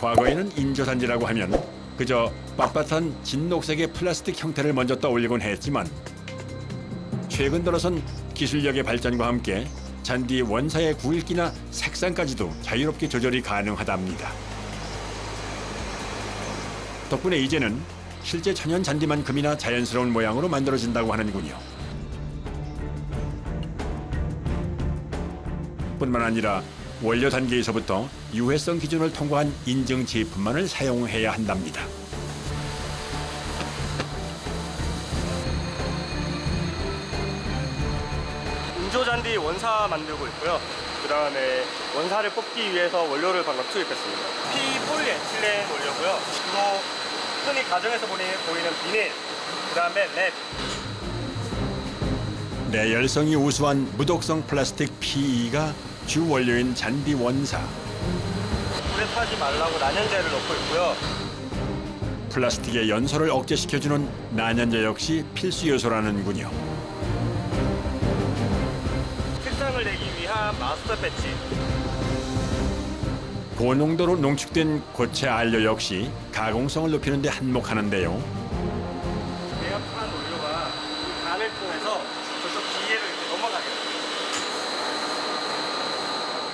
과거에는 인조잔디라고 하면 그저 빳빳한 진녹색의 플라스틱 형태를 먼저 떠올리곤 했지만 최근 들어선 기술력의 발전과 함께 잔디 원사의 굵기나 색상까지도 자유롭게 조절이 가능하답니다. 덕분에 이제는 실제 천연 잔디만큼이나 자연스러운 모양으로 만들어진다고 하는군요. 뿐만 아니라 원료 단계에서부터 유해성 기준을 통과한 인증 제품만을 사용해야 한답니다. 인조잔디 원사 만들고 있고요. 그 다음에 원사를 뽑기 위해서 원료를 방금 투입했습니다. 피폴리에틸렌 원료고요. 그리고 흔히 가정에서 보이는 비닐, 그 다음에 랩. 내열성이 우수한 무독성 플라스틱 PE가 주 원료인 잔디 원사. 물에 타지 말라고 난연제를 넣고 있고요. 플라스틱의 연소를 억제시켜주는 난연제 역시 필수 요소라는군요. 색상을 내기 위한 마스터 배치. 고농도로 농축된 고체 안료 역시 가공성을 높이는 데 한몫하는데요. 배합한 원료가 이 간을 통해서 저쪽 뒤에로 이렇게 넘어가게 됩니다.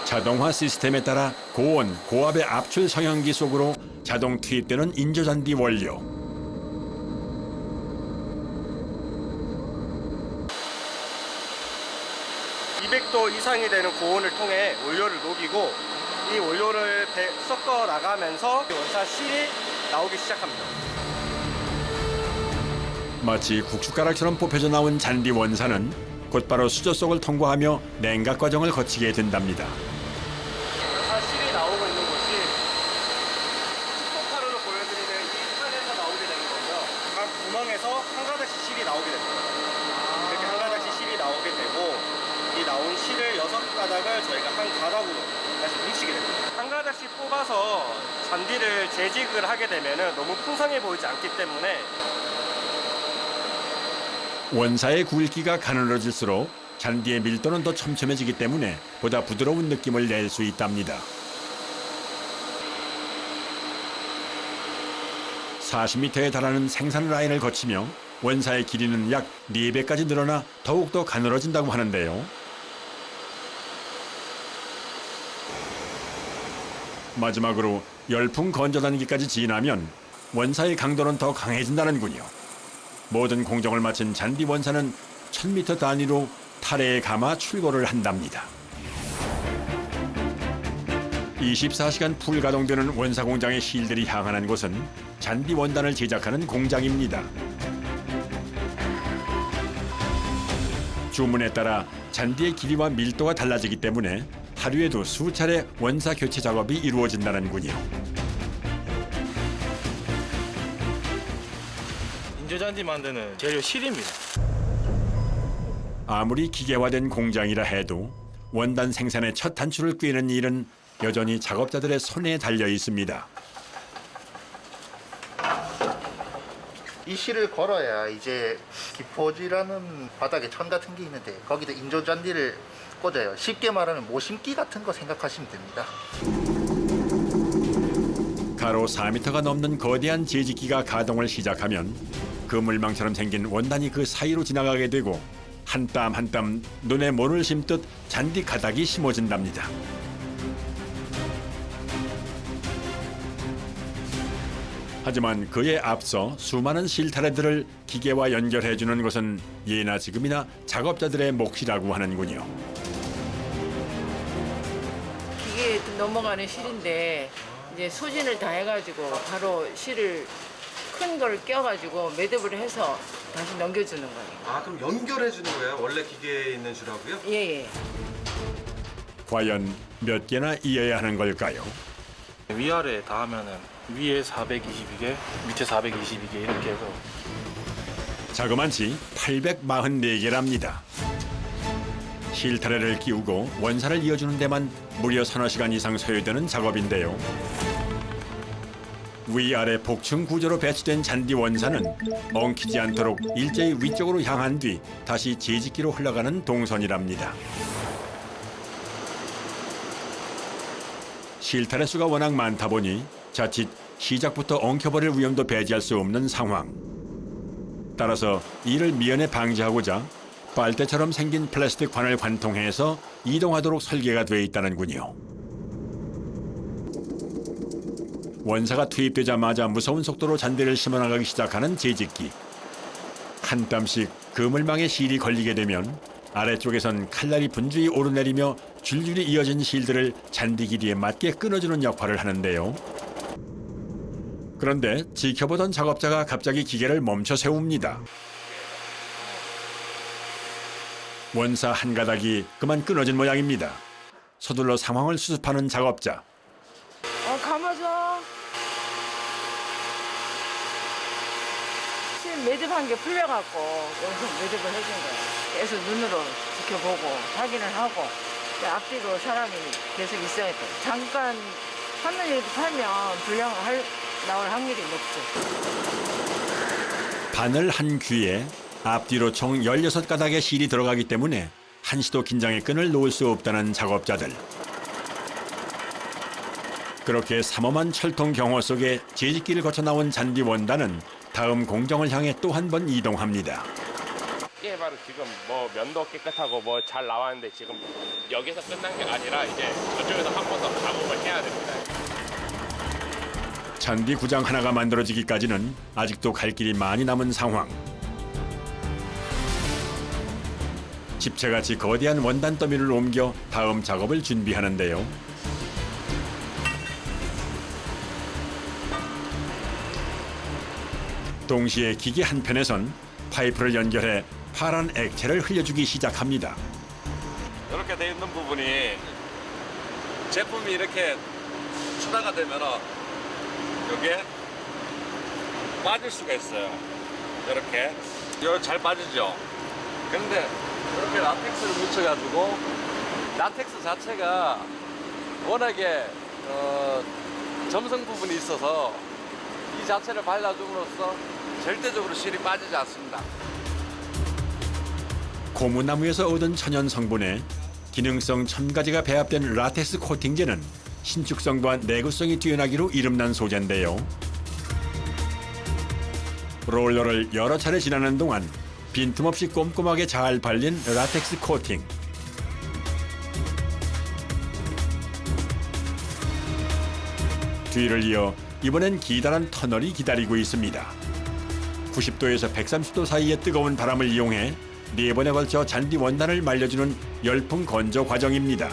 자동화 시스템에 따라 고온, 고압의 압출 성형기 속으로 자동 투입되는 인조잔디 원료. (200도) 이상이 되는 고온을 통해 원료를 녹이고 이 원료를 섞어 나가면서 원사 실이 나오기 시작합니다. 마치 국숫가락처럼 뽑혀져 나온 잔디 원사는 곧바로 수조 속을 통과하며 냉각 과정을 거치게 된답니다. 원사 실이 나오고 있는 곳이 축소가루로 보여드리는 이 칸에서 나오게 되는 거고요. 각 구멍에서 한 가닥씩 실이 나오게 됩니다. 이렇게 한 가닥씩 실이 나오게 되고 이 나온 실을 6가닥을 저희가 한 가닥으로 다시 뭉치게 됩니다. 한 가닥씩 뽑아서 잔디를 재직을 하게 되면 너무 풍성해 보이지 않기 때문에 원사의 굵기가 가늘어질수록 잔디의 밀도는 더 촘촘해지기 때문에 보다 부드러운 느낌을 낼 수 있답니다. 40m에 달하는 생산 라인을 거치며 원사의 길이는 약 4배까지 늘어나 더욱더 가늘어진다고 하는데요. 마지막으로 열풍 건조 단계까지 지나면 원사의 강도는 더 강해진다는군요. 모든 공정을 마친 잔디 원사는 1000m 단위로 타래에 감아 출고를 한답니다. 24시간 풀 가동되는 원사 공장의 실들이 향하는 곳은 잔디 원단을 제작하는 공장입니다. 주문에 따라 잔디의 길이와 밀도가 달라지기 때문에 하루에도 수차례 원사 교체 작업이 이루어진다는군요. 인조잔디 만드는 재료 실입니다. 아무리 기계화된 공장이라 해도 원단 생산의 첫 단추를 꿰는 일은 여전히 작업자들의 손에 달려 있습니다. 이 실을 걸어야 이제 기포지라는 바닥에 천 같은 게 있는데 거기다 인조잔디를 꽂아요. 쉽게 말하면 모심기 같은 거 생각하시면 됩니다. 가로 4m가 넘는 거대한 재직기가 가동을 시작하면 그물망처럼 생긴 원단이 그 사이로 지나가게 되고 한 땀 한 땀 눈에 모를 심듯 잔디 가닥이 심어진답니다. 하지만 그에 앞서 수많은 실타래들을 기계와 연결해주는 것은 예나 지금이나 작업자들의 몫이라고 하는군요. 기계에 넘어가는 실인데 이제 소진을 다 해가지고 바로 실을 큰 걸 껴가지고 매듭을 해서 다시 넘겨주는 거예요. 아, 그럼 연결해 주는 거예요? 원래 기계에 있는 줄하고요? 예예. 과연 몇 개나 이어야 하는 걸까요? 위아래 다 하면은 위에 422개, 밑에 422개 이렇게 해서 자그만치 844개랍니다. 실타래를 끼우고 원사를 이어주는 데만 무려 서너 시간 이상 소요되는 작업인데요. 위아래 복층 구조로 배치된 잔디 원사는 엉키지 않도록 일제히 위쪽으로 향한 뒤 다시 재직기로 흘러가는 동선이랍니다. 실타래 수가 워낙 많다 보니 자칫 시작부터 엉켜버릴 위험도 배제할 수 없는 상황. 따라서 이를 미연에 방지하고자 빨대처럼 생긴 플라스틱 관을 관통해서 이동하도록 설계가 돼 있다는군요. 원사가 투입되자마자 무서운 속도로 잔디를 심어나가기 시작하는 재직기. 한 땀씩 그물망에 실이 걸리게 되면 아래쪽에선 칼날이 분주히 오르내리며 줄줄이 이어진 실들을 잔디 길이에 맞게 끊어주는 역할을 하는데요. 그런데 지켜보던 작업자가 갑자기 기계를 멈춰 세웁니다. 원사 한 가닥이 그만 끊어진 모양입니다. 서둘러 상황을 수습하는 작업자. 감아줘. 실 매듭한 게 풀려갖고 여기서 매듭을 해준 거야. 계속 눈으로 지켜보고 확인을 하고 앞뒤로 사람이 계속 있어야 돼. 잠깐 화면이라도 팔면 불량 나올 확률이 높죠. 바늘 한 귀에 앞뒤로 총 16가닥의 실이 들어가기 때문에 한시도 긴장의 끈을 놓을 수 없다는 작업자들. 그렇게 삼엄한 철통 경호 속에 재직기를 거쳐 나온 잔디 원단은 다음 공정을 향해 또 한 번 이동합니다. 이게 바로 지금 뭐 면도 깨끗하고 뭐 잘 나왔는데 지금 여기서 끝난 게 아니라 이제 저쪽에서 한 번 더 작업을 해야 됩니다. 잔디 구장 하나가 만들어지기까지는 아직도 갈 길이 많이 남은 상황. 집채같이 거대한 원단 더미를 옮겨 다음 작업을 준비하는데요. 동시에 기계 한편에선 파이프를 연결해 파란 액체를 흘려주기 시작합니다. 이렇게 돼 있는 부분이 제품이 이렇게 추가가 되면 여기에 빠질 수가 있어요. 이렇게 잘 빠지죠. 그런데 이렇게 라텍스를 묻혀가지고 라텍스 자체가 워낙에 점성 부분이 있어서 이 자체를 발라줌으로써 절대적으로 실이 빠지지 않습니다. 고무나무에서 얻은 천연 성분에 기능성 1000가지가 배합된 라텍스 코팅제는 신축성 또한 내구성이 뛰어나기로 이름난 소재인데요. 롤러를 여러 차례 지나는 동안 빈틈없이 꼼꼼하게 잘 발린 라텍스 코팅. 뒤를 이어 이번엔 기다란 터널이 기다리고 있습니다. 90도에서 130도 사이의 뜨거운 바람을 이용해 4번에 걸쳐 잔디 원단을 말려주는 열풍 건조 과정입니다.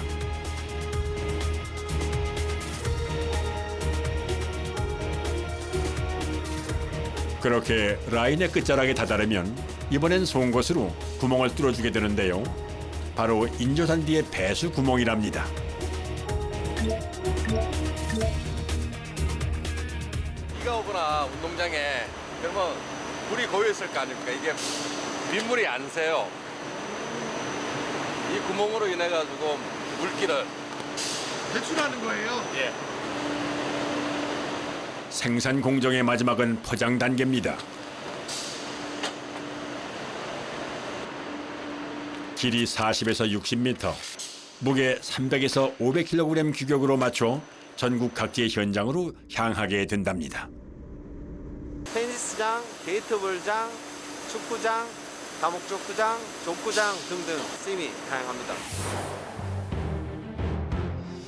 그렇게 라인의 끝자락에 다다르면 이번엔 송곳으로 구멍을 뚫어주게 되는데요. 바로 인조잔디의 배수 구멍이랍니다. 비가 오거나 운동장에 그러면 물이 고여있을 거 아닙니까? 이게 빗물이 안 새요. 이 구멍으로 인해 가지고 물기를 배출하는 거예요. 예. 생산 공정의 마지막은 포장 단계입니다. 길이 40에서 60m, 무게 300에서 500kg 규격으로 맞춰 전국 각지의 현장으로 향하게 된답니다. 테니스장, 게이트볼장, 축구장, 다목적구장, 족구장 등등 쓰임이 다양합니다.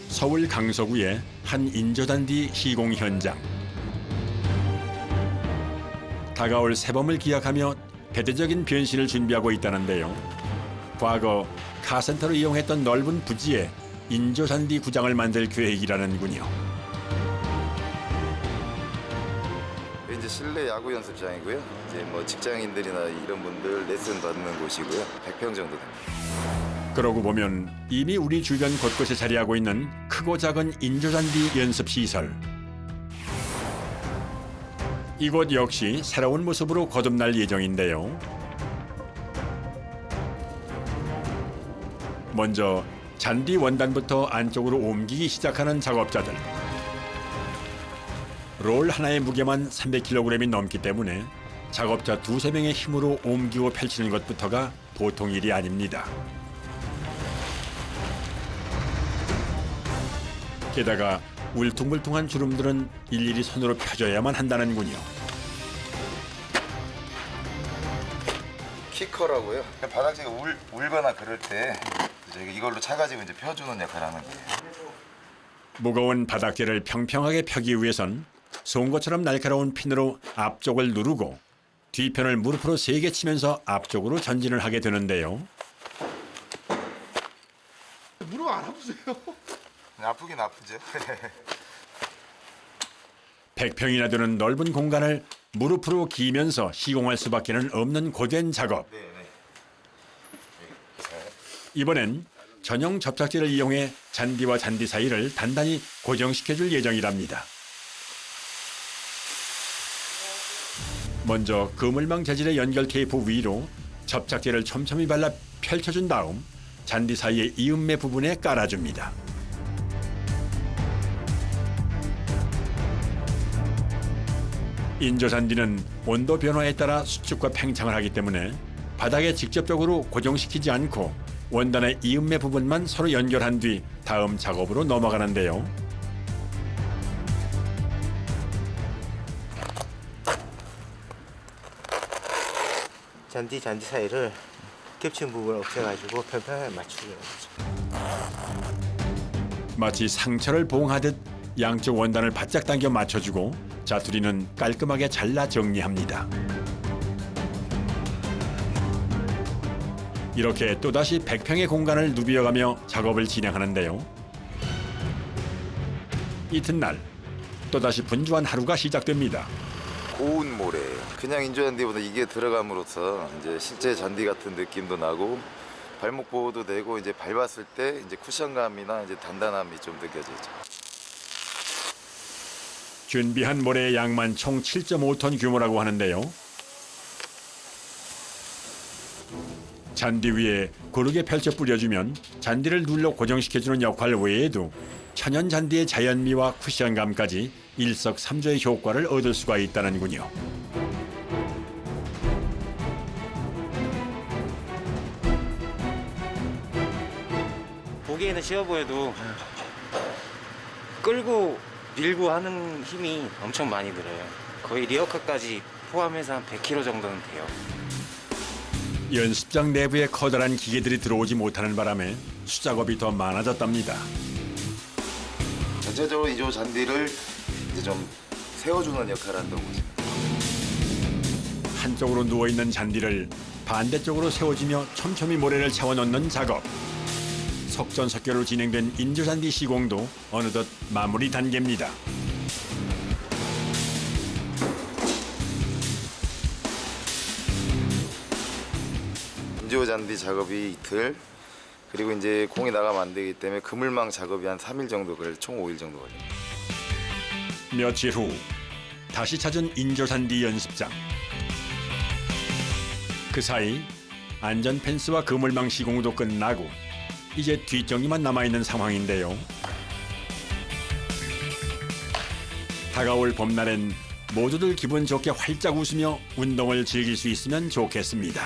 서울 강서구의 한 인조잔디 시공 현장. 다가올 새봄을 기약하며 대대적인 변신을 준비하고 있다는데요. 과거 카센터로 이용했던 넓은 부지에 인조잔디 구장을 만들 계획이라는군요. 이제 실내 야구 연습장이고요. 이제 뭐 직장인들이나 이런 분들 레슨 받는 곳이고요. 100평 정도 됩니다. 그러고 보면 이미 우리 주변 곳곳에 자리하고 있는 크고 작은 인조잔디 연습시설. 이곳 역시 새로운 모습으로 거듭날 예정인데요. 먼저 잔디 원단부터 안쪽으로 옮기기 시작하는 작업자들. 롤 하나의 무게만 300kg이 넘기 때문에 작업자 2~3명의 힘으로 옮기고 펼치는 것부터가 보통 일이 아닙니다. 게다가 울퉁불퉁한 주름들은 일일이 손으로 펴줘야만 한다는군요. 키커라고요. 바닥재가 울거나 그럴 때 이제 이걸로 차가지고 이제 펴주는 역할을 하는 거예요. 무거운 바닥재를 평평하게 펴기 위해선 송곳처럼 날카로운 핀으로 앞쪽을 누르고 뒤편을 무릎으로 세게 치면서 앞쪽으로 전진을 하게 되는데요. 무릎 안 아프세요? 아프긴 아프죠. 100평이나 되는 넓은 공간을 무릎으로 기면서 시공할 수밖에 없는 고된 작업. 이번엔 전용 접착제를 이용해 잔디와 잔디 사이를 단단히 고정시켜줄 예정이랍니다. 먼저 그물망 재질의 연결 테이프 위로 접착제를 촘촘히 발라 펼쳐준 다음 잔디 사이의 이음매 부분에 깔아줍니다. 인조잔디는 온도 변화에 따라 수축과 팽창을 하기 때문에 바닥에 직접적으로 고정시키지 않고 원단의 이음매 부분만 서로 연결한 뒤 다음 작업으로 넘어가는데요. 잔디 사이를 겹친 부분을 없애가지고 평평하게 맞추는 거죠. 마치 상처를 봉하듯 양쪽 원단을 바짝 당겨 맞춰주고 자투리는 깔끔하게 잘라 정리합니다. 이렇게 또다시 100평의 공간을 누비어가며 작업을 진행하는데요. 이튿날 또다시 분주한 하루가 시작됩니다. 고운 모래예요. 그냥 인조잔디보다 이게 들어감으로써 이제 실제 잔디 같은 느낌도 나고 발목 보호도 되고 이제 밟았을 때 이제 쿠션감이나 이제 단단함이 좀 느껴지죠. 준비한 모래의 양만 총 7.5톤 규모라고 하는데요. 잔디 위에 고르게 펼쳐 뿌려주면 잔디를 눌러 고정시켜주는 역할 외에도 천연 잔디의 자연미와 쿠션감까지 일석삼조의 효과를 얻을 수가 있다는군요. 보기에는 쉬워 보여도 끌고 밀고 하는 힘이 엄청 많이 들어요. 거의 리어카까지 포함해서 한 100kg 정도는 돼요. 연습장 내부에 커다란 기계들이 들어오지 못하는 바람에 수작업이 더 많아졌답니다. 전체적으로 인조 잔디를 이제 좀 세워주는 역할을 한다고 보시면 돼요. 한쪽으로 누워있는 잔디를 반대쪽으로 세워지며 촘촘히 모래를 채워넣는 작업. 속전속결로 진행된 인조잔디 시공도 어느덧 마무리 단계입니다. 인조잔디 작업이 이틀, 그리고 이제 공이 나가면 안 되기 때문에 그물망 작업이 한 3일 정도 걸려, 총 5일 정도 걸립니다. 며칠 후 다시 찾은 인조잔디 연습장. 그 사이 안전 펜스와 그물망 시공도 끝나고 이제 뒷정리만 남아있는 상황인데요. 다가올 봄날엔 모두들 기분 좋게 활짝 웃으며 운동을 즐길 수 있으면 좋겠습니다.